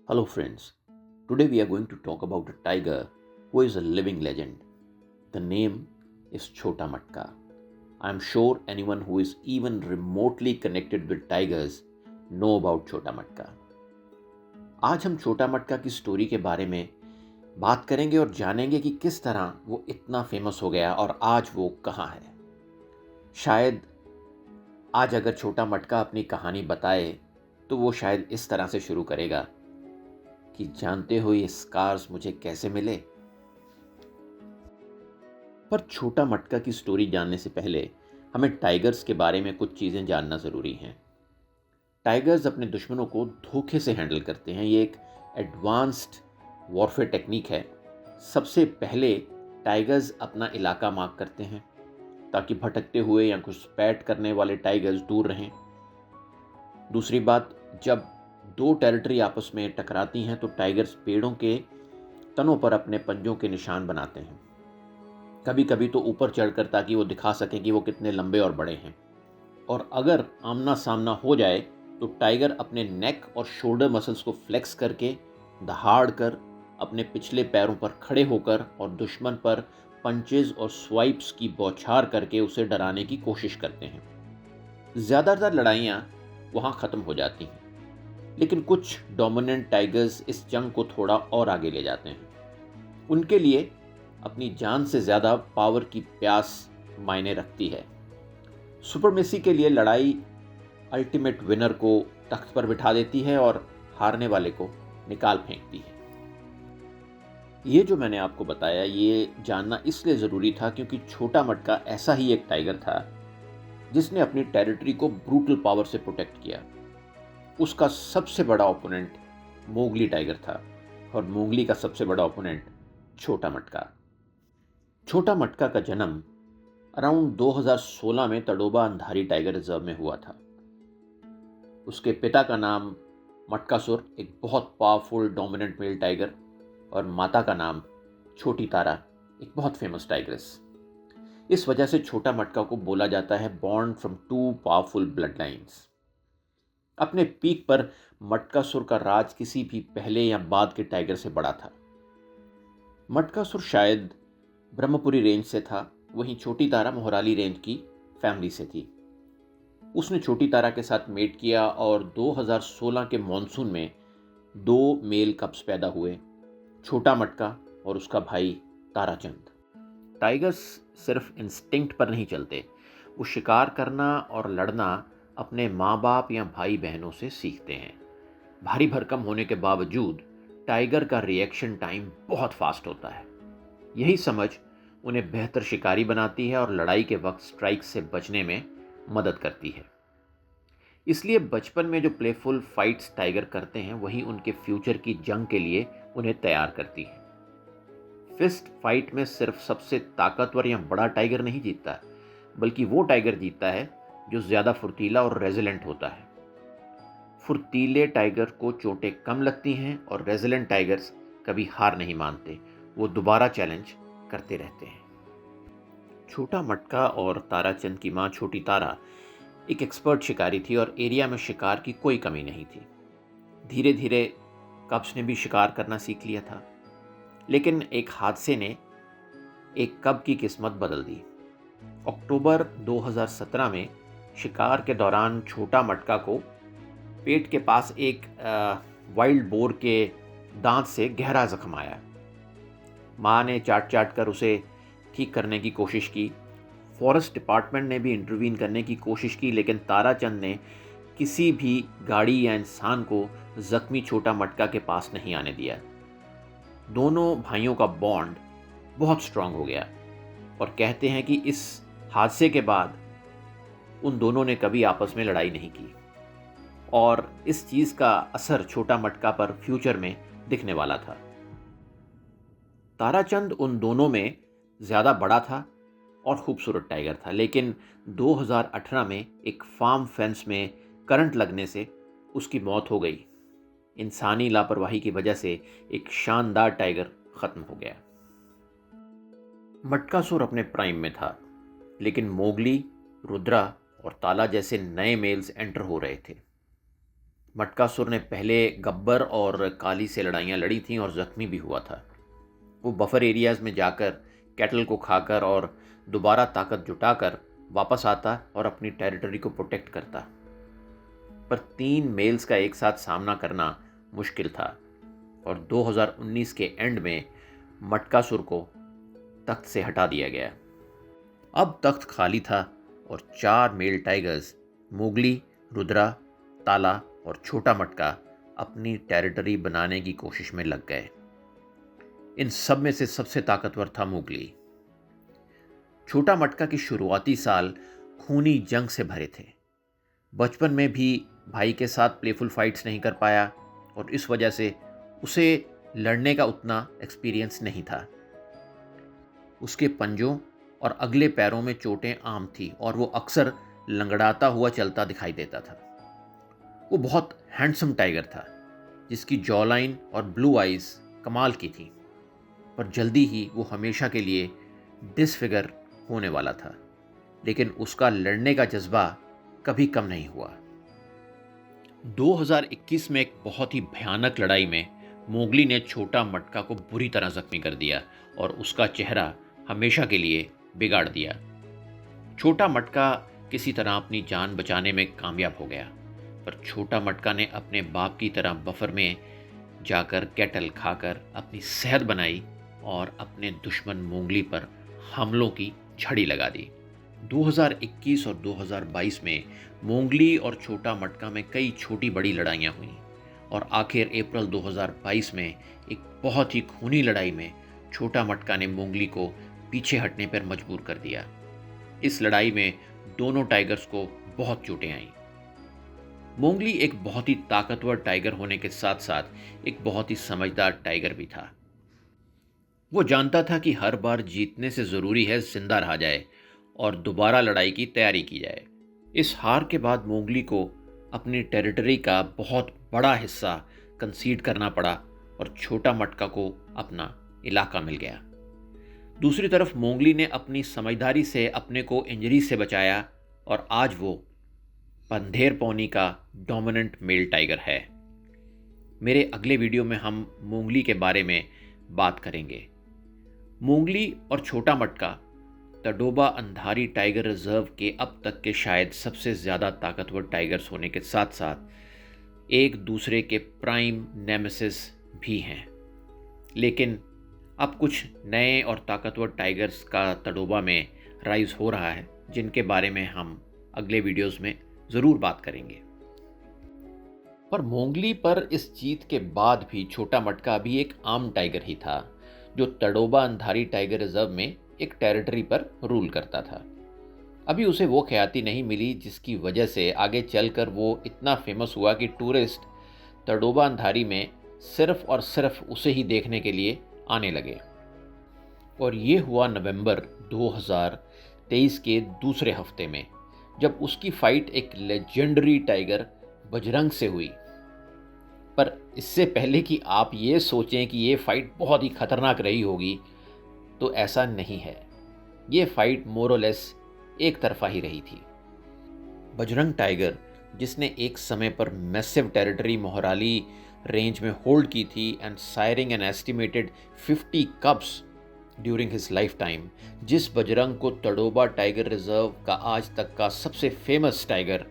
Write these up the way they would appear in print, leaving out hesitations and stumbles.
Hello, friends. Today we are going to talk about a tiger who is a living legend. The name is Chota Matka. I am sure anyone who is even remotely connected with tigers know about Chota Matka. आज हम छोटा मटका की story के बारे में बात करेंगे और जानेंगे कि किस तरह वो इतना फेमस हो गया और आज वो कहाँ है। शायद आज अगर छोटा मटका अपनी कहानी बताए तो वो शायद इस तरह से शुरू करेगा कि जानते हो ये स्कार्स मुझे कैसे मिले। पर छोटा मटका की स्टोरी जानने से पहले हमें टाइगर्स के बारे में कुछ चीज़ें जानना ज़रूरी हैं। टाइगर्स अपने दुश्मनों को धोखे से हैंडल करते हैं। ये एक एडवांस्ड वॉरफेयर टेक्निक है। सबसे पहले टाइगर्स अपना इलाका मार्क करते हैं ताकि भटकते हुए या घुसपैठ करने वाले टाइगर्स दूर रहें। दूसरी बात, जब दो टेरिटरी आपस में टकराती हैं तो टाइगर्स पेड़ों के तनों पर अपने पंजों के निशान बनाते हैं, कभी कभी तो ऊपर चढ़कर, ताकि वो दिखा सकें कि वो कितने लंबे और बड़े हैं। और अगर आमना सामना हो जाए तो टाइगर अपने नेक और शोल्डर मसल्स को फ्लेक्स करके, दहाड़ कर, अपने पिछले पैरों पर खड़े होकर और दुश्मन पर पंचेज और स्वाइप्स की बौछार करके उसे डराने की कोशिश करते हैं। ज़्यादातर लड़ाइयाँ वहाँ ख़त्म हो जाती हैं, लेकिन कुछ डोमिनेंट टाइगर्स इस जंग को थोड़ा और आगे ले जाते हैं। उनके लिए अपनी जान से ज़्यादा पावर की प्यास मायने रखती है। सुपरमेसी के लिए लड़ाई अल्टीमेट विनर को तख्त पर बिठा देती है और हारने वाले को निकाल फेंकती है। ये जो मैंने आपको बताया, ये जानना इसलिए ज़रूरी था क्योंकि छोटा मटका ऐसा ही एक टाइगर था जिसने अपनी टेरिटरी को ब्रूटल पावर से प्रोटेक्ट किया। उसका सबसे बड़ा ओपोनेंट मोगली टाइगर था और मोगली का सबसे बड़ा ओपोनेंट छोटा मटका। छोटा मटका का जन्म अराउंड 2016 में तडोबा अंधारी टाइगर रिजर्व में हुआ था। उसके पिता का नाम मटकासुर, एक बहुत पावरफुल डोमिनेंट मेल टाइगर, और माता का नाम छोटी तारा, एक बहुत फेमस टाइग्रेस। इस वजह से छोटा मटका को बोला जाता है born from two powerful blood lines. अपने पीक पर मटकासुर का राज किसी भी पहले या बाद के टाइगर से बड़ा था। मटकासुर शायद ब्रह्मपुरी रेंज से था, वहीं छोटी तारा मोहराली रेंज की फैमिली से थी। उसने छोटी तारा के साथ मेट किया और 2016 के मॉनसून में 2 मेल कप्स पैदा हुए, छोटा मटका और उसका भाई ताराचंद। टाइगर्स सिर्फ इंस्टिंक्ट पर नहीं चलते, वो शिकार करना और लड़ना अपने माँ बाप या भाई बहनों से सीखते हैं। भारी भरकम होने के बावजूद टाइगर का रिएक्शन टाइम बहुत फास्ट होता है। यही समझ उन्हें बेहतर शिकारी बनाती है और लड़ाई के वक्त स्ट्राइक से बचने में मदद करती है। इसलिए बचपन में जो प्लेफुल फाइट्स टाइगर करते हैं वही उनके फ्यूचर की जंग के लिए उन्हें तैयार करती है। फिस्ट फाइट में सिर्फ सबसे ताकतवर या बड़ा टाइगर नहीं जीतता, बल्कि वो टाइगर जीतता है जो ज़्यादा फुर्तीला और रेजिलेंट होता है। फुर्तीले टाइगर को चोटें कम लगती हैं और रेजिलेंट टाइगर्स कभी हार नहीं मानते, वो दोबारा चैलेंज करते रहते हैं। छोटा मटका और ताराचंद की माँ छोटी तारा एक एक्सपर्ट शिकारी थी और एरिया में शिकार की कोई कमी नहीं थी। धीरे धीरे कब्स ने भी शिकार करना सीख लिया था, लेकिन एक हादसे ने एक कब की किस्मत बदल दी। अक्टूबर 2017 में शिकार के दौरान छोटा मटका को पेट के पास एक वाइल्ड बोर के दांत से गहरा जख्म आया। माँ ने चाट चाट कर उसे ठीक करने की कोशिश की। फॉरेस्ट डिपार्टमेंट ने भी इंटरवीन करने की कोशिश की, लेकिन ताराचंद ने किसी भी गाड़ी या इंसान को जख्मी छोटा मटका के पास नहीं आने दिया। दोनों भाइयों का बॉन्ड बहुत स्ट्रांग हो गया और कहते हैं कि इस हादसे के बाद उन दोनों ने कभी आपस में लड़ाई नहीं की और इस चीज़ का असर छोटा मटका पर फ्यूचर में दिखने वाला था। ताराचंद उन दोनों में ज़्यादा बड़ा था और खूबसूरत टाइगर था, लेकिन 2018 में एक फार्म फेंस में करंट लगने से उसकी मौत हो गई। इंसानी लापरवाही की वजह से एक शानदार टाइगर ख़त्म हो गया। मटकासुर अपने प्राइम में था, लेकिन मोगली, रुद्रा और ताला जैसे नए मेल्स एंटर हो रहे थे। मटकासुर ने पहले गब्बर और काली से लड़ाइयाँ लड़ी थीं और ज़ख्मी भी हुआ था। वो बफर एरियाज़ में जाकर कैटल को खाकर और दोबारा ताकत जुटाकर वापस आता और अपनी टेरिटरी को प्रोटेक्ट करता। पर 3 मेल्स का एक साथ सामना करना मुश्किल था और 2019 के एंड में मटकासुर को तख्त से हटा दिया गया। अब तख्त खाली था और 4 मेल टाइगर्स मोगली, रुद्रा, ताला और छोटा मटका अपनी टेरिटरी बनाने की कोशिश में लग गए। इन सब में से सबसे ताकतवर था मोगली। छोटा मटका की शुरुआती साल खूनी जंग से भरे थे। बचपन में भी भाई के साथ प्लेफुल फाइट्स नहीं कर पाया और इस वजह से उसे लड़ने का उतना एक्सपीरियंस नहीं था। उसके पंजों और अगले पैरों में चोटें आम थी और वो अक्सर लंगड़ाता हुआ चलता दिखाई देता था। वो बहुत हैंडसम टाइगर था जिसकी जॉलाइन और ब्लू आइज कमाल की थी, पर जल्दी ही वो हमेशा के लिए डिसफिगर होने वाला था। लेकिन उसका लड़ने का जज्बा कभी कम नहीं हुआ। 2021 में एक बहुत ही भयानक लड़ाई में मोगली ने छोटा मटका को बुरी तरह जख्मी कर दिया और उसका चेहरा हमेशा के लिए बिगाड़ दिया। छोटा मटका किसी तरह अपनी जान बचाने में कामयाब हो गया, पर छोटा मटका ने अपने बाप की तरह बफर में जाकर कैटल खाकर अपनी सेहत बनाई और अपने दुश्मन मोगली पर हमलों की झड़ी लगा दी। 2021 और 2022 में मोगली और छोटा मटका में कई छोटी बड़ी लड़ाइयाँ हुईं और आखिर अप्रैल 2022 में एक बहुत ही खूनी लड़ाई में छोटा मटका ने मोगली को पीछे हटने पर मजबूर कर दिया। इस लड़ाई में दोनों टाइगर्स को बहुत चोटें आईं। मोगली एक बहुत ही ताकतवर टाइगर होने के साथ साथ एक बहुत ही समझदार टाइगर भी था। वो जानता था कि हर बार जीतने से ज़रूरी है जिंदा रहा जाए और दोबारा लड़ाई की तैयारी की जाए। इस हार के बाद मोगली को अपनी टेरिटरी का बहुत बड़ा हिस्सा कंसीड करना पड़ा और छोटा मटका को अपना इलाका मिल गया। दूसरी तरफ मोगली ने अपनी समझदारी से अपने को इंजरी से बचाया और आज वो पंधेर पौनी का डोमिनेंट मेल टाइगर है। मेरे अगले वीडियो में हम मोगली के बारे में बात करेंगे। मोगली और छोटा मटका तडोबा अंधारी टाइगर रिजर्व के अब तक के शायद सबसे ज़्यादा ताकतवर टाइगर्स होने के साथ साथ एक दूसरे के प्राइम नेमेसिस भी हैं। लेकिन अब कुछ नए और ताकतवर टाइगर्स का तडोबा में राइज हो रहा है, जिनके बारे में हम अगले वीडियोस में ज़रूर बात करेंगे। पर मोगली पर इस जीत के बाद भी छोटा मटका भी एक आम टाइगर ही था जो तडोबा अंधारी टाइगर रिजर्व में एक टेरिटरी पर रूल करता था। अभी उसे वो ख्याति नहीं मिली जिसकी वजह से आगे चलकर वो इतना फेमस हुआ कि टूरिस्ट तडोबा अंधारी में सिर्फ और सिर्फ उसे ही देखने के लिए आने लगे। और ये हुआ नवंबर 2023 के दूसरे हफ्ते में, जब उसकी फाइट एक लेजेंडरी टाइगर बजरंग से हुई। पर इससे पहले कि आप ये सोचें कि ये फाइट बहुत ही खतरनाक रही होगी, तो ऐसा नहीं है। ये फाइट मोरलेस एक तरफा ही रही थी। बजरंग टाइगर, जिसने एक समय पर मैसिव टेरिटरी मोहराली रेंज में होल्ड की थी and siring an estimated 50 cubs during his lifetime, जिस बजरंग को तडोबा टाइगर रिजर्व का आज तक का सबसे फेमस टाइगर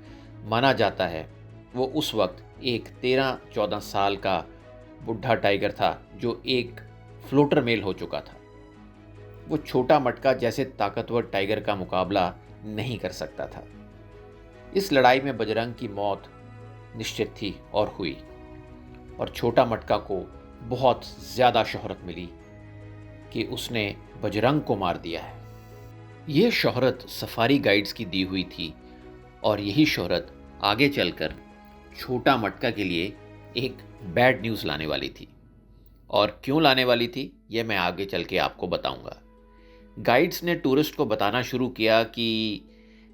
माना जाता है, वो उस वक्त एक 13-14 साल का बुढ़ा टाइगर था जो एक फ्लोटर मेल हो चुका था। वो छोटा मटका जैसे ताकतवर टाइगर का मुकाबला नहीं कर सकता था। इस लड़ाई में बजरंग की मौत निश्चित थी और हुई, और छोटा मटका को बहुत ज़्यादा शोहरत मिली कि उसने बजरंग को मार दिया है। ये शोहरत सफारी गाइड्स की दी हुई थी और यही शोहरत आगे चलकर छोटा मटका के लिए एक बैड न्यूज़ लाने वाली थी। और क्यों लाने वाली थी, ये मैं आगे चल के आपको बताऊंगा। गाइड्स ने टूरिस्ट को बताना शुरू किया कि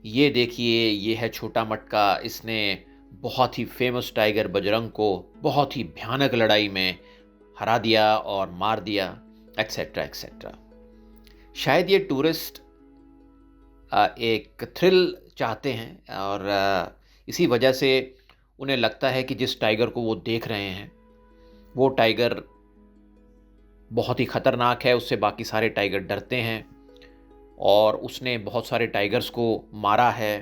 ये देखिए, ये है छोटा मटका, इसने बहुत ही फेमस टाइगर बजरंग को बहुत ही भयानक लड़ाई में हरा दिया और मार दिया, एक्सेट्रा एक्सेट्रा। शायद ये टूरिस्ट एक थ्रिल चाहते हैं और इसी वजह से उन्हें लगता है कि जिस टाइगर को वो देख रहे हैं वो टाइगर बहुत ही ख़तरनाक है, उससे बाकी सारे टाइगर डरते हैं और उसने बहुत सारे टाइगर्स को मारा है।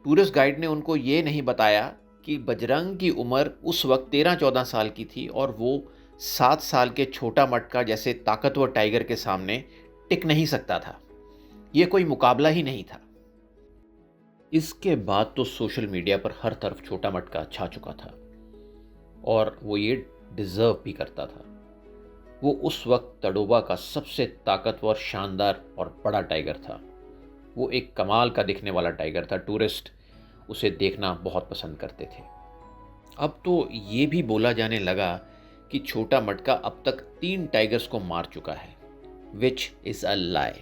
टूरिस्ट गाइड ने उनको ये नहीं बताया कि बजरंग की उम्र उस वक्त 13-14 साल की थी और वो 7 साल के छोटा मटका जैसे ताकतवर टाइगर के सामने टिक नहीं सकता था। ये कोई मुकाबला ही नहीं था। इसके बाद तो सोशल मीडिया पर हर तरफ छोटा मटका छा चुका था और वो ये डिज़र्व भी करता था। वो उस वक्त तड़ोबा का सबसे ताकतवर, शानदार और बड़ा टाइगर था। वो एक कमाल का दिखने वाला टाइगर था। टूरिस्ट उसे देखना बहुत पसंद करते थे। अब तो ये भी बोला जाने लगा कि छोटा मटका अब तक 3 टाइगर्स को मार चुका है, विच इज़ अ लाई,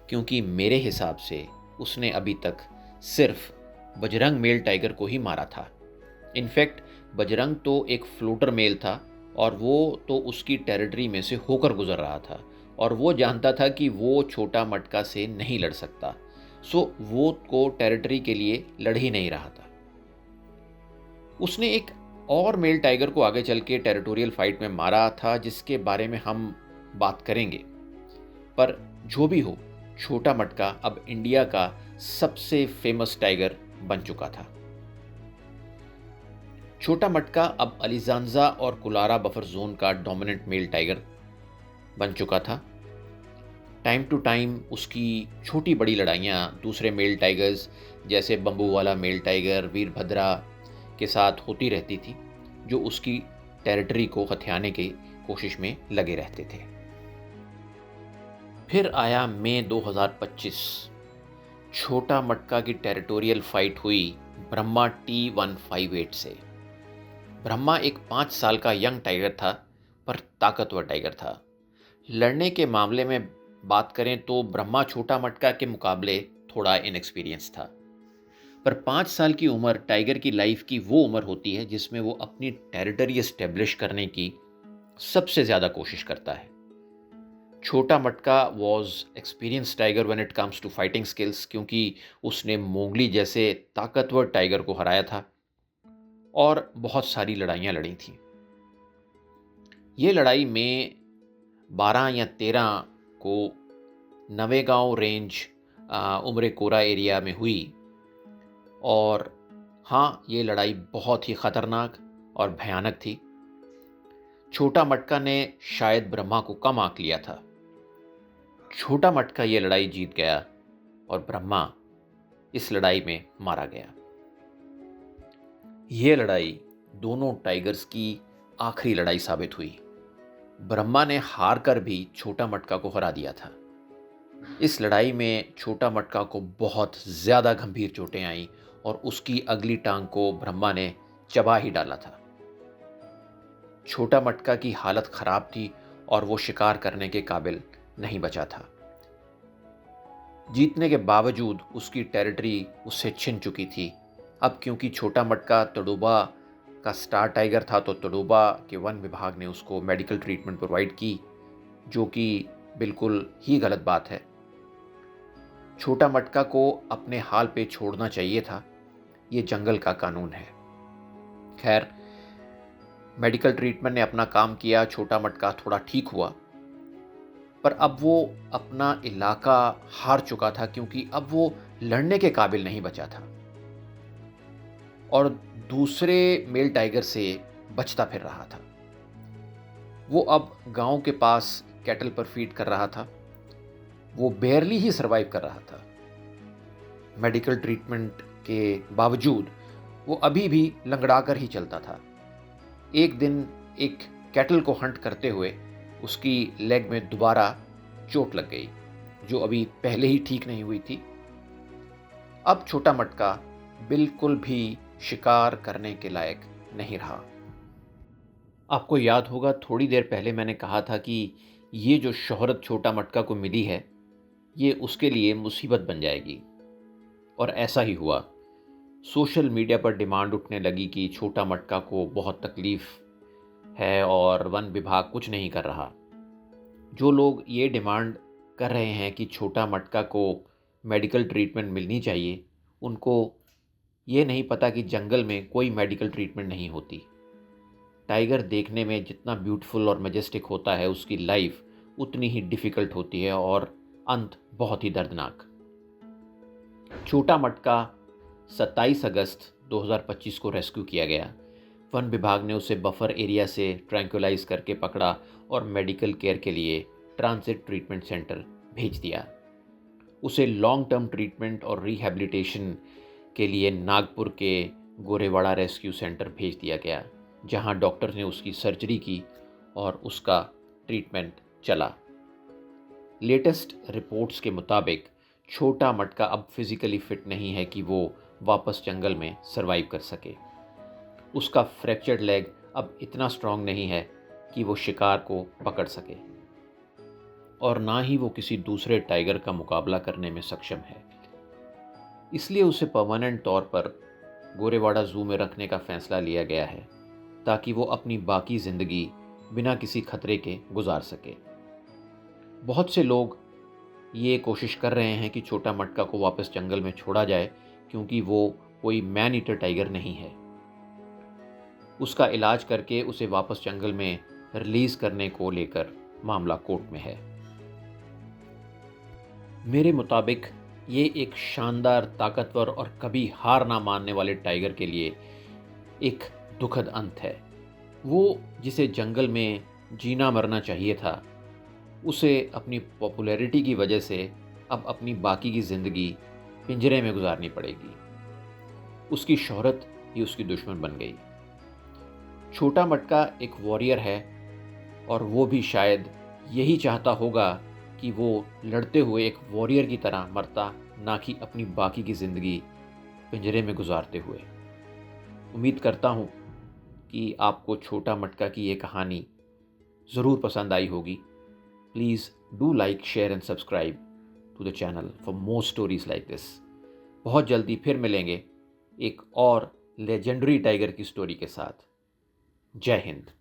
क्योंकि मेरे हिसाब से उसने अभी तक सिर्फ बजरंग मेल टाइगर को ही मारा था। इनफैक्ट बजरंग तो एक फ्लोटर मेल था और वो तो उसकी टेरिटरी में से होकर गुजर रहा था और वो जानता था कि वो छोटा मटका से नहीं लड़ सकता, सो वो को टेरिटरी के लिए लड़ ही नहीं रहा था। उसने एक और मेल टाइगर को आगे चल के टेरिटोरियल फाइट में मारा था, जिसके बारे में हम बात करेंगे। पर जो भी हो, छोटा मटका अब इंडिया का सबसे फेमस टाइगर बन चुका था। छोटा मटका अब अलीजांजा और कुलारा बफर जोन का डोमिनेंट मेल टाइगर बन चुका था। टाइम टू टाइम उसकी छोटी बड़ी लड़ाइयाँ दूसरे मेल टाइगर्स जैसे बम्बूवाला मेल टाइगर, वीरभद्रा के साथ होती रहती थी, जो उसकी टेरिटरी को हथियाने की कोशिश में लगे रहते थे। फिर आया मई 2025। छोटा मटका की टेरिटोरियल फाइट हुई ब्रह्मा T158 से। ब्रह्मा एक 5 साल का यंग टाइगर था, पर ताकतवर टाइगर था। लड़ने के मामले में बात करें तो ब्रह्मा छोटा मटका के मुकाबले थोड़ा इनएक्सपीरियंस था। पर 5 साल की उम्र टाइगर की लाइफ की वो उम्र होती है जिसमें वो अपनी टेरिटरी एस्टेब्लिश करने की सबसे ज़्यादा कोशिश करता है। Chhota Matka was experience tiger when it comes to fighting skills, क्योंकि उसने मोगली जैसे ताकतवर टाइगर को हराया था और बहुत सारी लड़ाइयाँ लड़ी थी। ये लड़ाई में 12 या 13 को नवेगांव रेंज उमरे कोरा एरिया में हुई और हाँ, ये लड़ाई बहुत ही ख़तरनाक और भयानक थी। छोटा मटका ने शायद ब्रह्मा को कम आंक लिया था। छोटा मटका ये लड़ाई जीत गया और ब्रह्मा इस लड़ाई में मारा गया। ये लड़ाई दोनों टाइगर्स की आखिरी लड़ाई साबित हुई। ब्रह्मा ने हार कर भी छोटा मटका को हरा दिया था। इस लड़ाई में छोटा मटका को बहुत ज़्यादा गंभीर चोटें आईं और उसकी अगली टांग को ब्रह्मा ने चबा ही डाला था। छोटा मटका की हालत खराब थी और वो शिकार करने के काबिल नहीं बचा था। जीतने के बावजूद उसकी टेरिटरी उससे छिन चुकी थी। अब क्योंकि छोटा मटका तड़ोबा का स्टार टाइगर था, तो तड़ोबा के वन विभाग ने उसको मेडिकल ट्रीटमेंट प्रोवाइड की, जो कि बिल्कुल ही गलत बात है। छोटा मटका को अपने हाल पे छोड़ना चाहिए था, ये जंगल का कानून है। खैर, मेडिकल ट्रीटमेंट ने अपना काम किया, छोटा मटका थोड़ा ठीक हुआ, पर अब वो अपना इलाका हार चुका था, क्योंकि अब वो लड़ने के काबिल नहीं बचा था और दूसरे मेल टाइगर से बचता फिर रहा था। वो अब गांव के पास कैटल पर फीड कर रहा था। वो बेयरली ही सरवाइव कर रहा था। मेडिकल ट्रीटमेंट के बावजूद वो अभी भी लंगड़ा कर ही चलता था। एक दिन एक कैटल को हंट करते हुए उसकी लेग में दोबारा चोट लग गई, जो अभी पहले ही ठीक नहीं हुई थी। अब छोटा मटका बिल्कुल भी शिकार करने के लायक नहीं रहा। आपको याद होगा, थोड़ी देर पहले मैंने कहा था कि ये जो शोहरत छोटा मटका को मिली है, ये उसके लिए मुसीबत बन जाएगी, और ऐसा ही हुआ। सोशल मीडिया पर डिमांड उठने लगी कि छोटा मटका को बहुत तकलीफ़ है और वन विभाग कुछ नहीं कर रहा। जो लोग ये डिमांड कर रहे हैं कि छोटा मटका को मेडिकल ट्रीटमेंट मिलनी चाहिए, उनको ये नहीं पता कि जंगल में कोई मेडिकल ट्रीटमेंट नहीं होती। टाइगर देखने में जितना ब्यूटीफुल और मैजेस्टिक होता है, उसकी लाइफ उतनी ही डिफ़िकल्ट होती है और अंत बहुत ही दर्दनाक। छोटा मटका 27 अगस्त 2025 को रेस्क्यू किया गया। वन विभाग ने उसे बफर एरिया से ट्रैंक्विलाइज करके पकड़ा और मेडिकल केयर के लिए ट्रांजिट ट्रीटमेंट सेंटर भेज दिया। उसे लॉन्ग टर्म ट्रीटमेंट और रिहैबिलिटेशन के लिए नागपुर के गोरेवाड़ा रेस्क्यू सेंटर भेज दिया गया, जहां डॉक्टर ने उसकी सर्जरी की और उसका ट्रीटमेंट चला। लेटेस्ट रिपोर्ट्स के मुताबिक छोटा मटका अब फिज़िकली फिट नहीं है कि वो वापस जंगल में सरवाइव कर सके। उसका फ्रैक्चर्ड लेग अब इतना स्ट्रांग नहीं है कि वो शिकार को पकड़ सके, और ना ही वो किसी दूसरे टाइगर का मुकाबला करने में सक्षम है। इसलिए उसे परमानेंट तौर पर गोरेवाड़ा ज़ू में रखने का फैसला लिया गया है, ताकि वो अपनी बाकी ज़िंदगी बिना किसी खतरे के गुजार सके। बहुत से लोग ये कोशिश कर रहे हैं कि छोटा मटका को वापस जंगल में छोड़ा जाए, क्योंकि वो कोई मैन ईटर टाइगर नहीं है। उसका इलाज करके उसे वापस जंगल में रिलीज करने को लेकर मामला कोर्ट में है। मेरे मुताबिक ये एक शानदार, ताकतवर और कभी हार ना मानने वाले टाइगर के लिए एक दुखद अंत है। वो जिसे जंगल में जीना मरना चाहिए था, उसे अपनी पॉपुलैरिटी की वजह से अब अपनी बाकी की ज़िंदगी पिंजरे में गुजारनी पड़ेगी। उसकी शोहरत ही उसकी दुश्मन बन गई। छोटा मटका एक वॉरियर है, और वो भी शायद यही चाहता होगा कि वो लड़ते हुए एक वॉरियर की तरह मरता, ना कि अपनी बाकी की ज़िंदगी पिंजरे में गुजारते हुए। उम्मीद करता हूँ कि आपको छोटा मटका की ये कहानी ज़रूर पसंद आई होगी। Please do like, share and subscribe to the channel for more stories like this. बहुत जल्दी फिर मिलेंगे एक और लेजेंडरी टाइगर की स्टोरी के साथ। जय हिंद।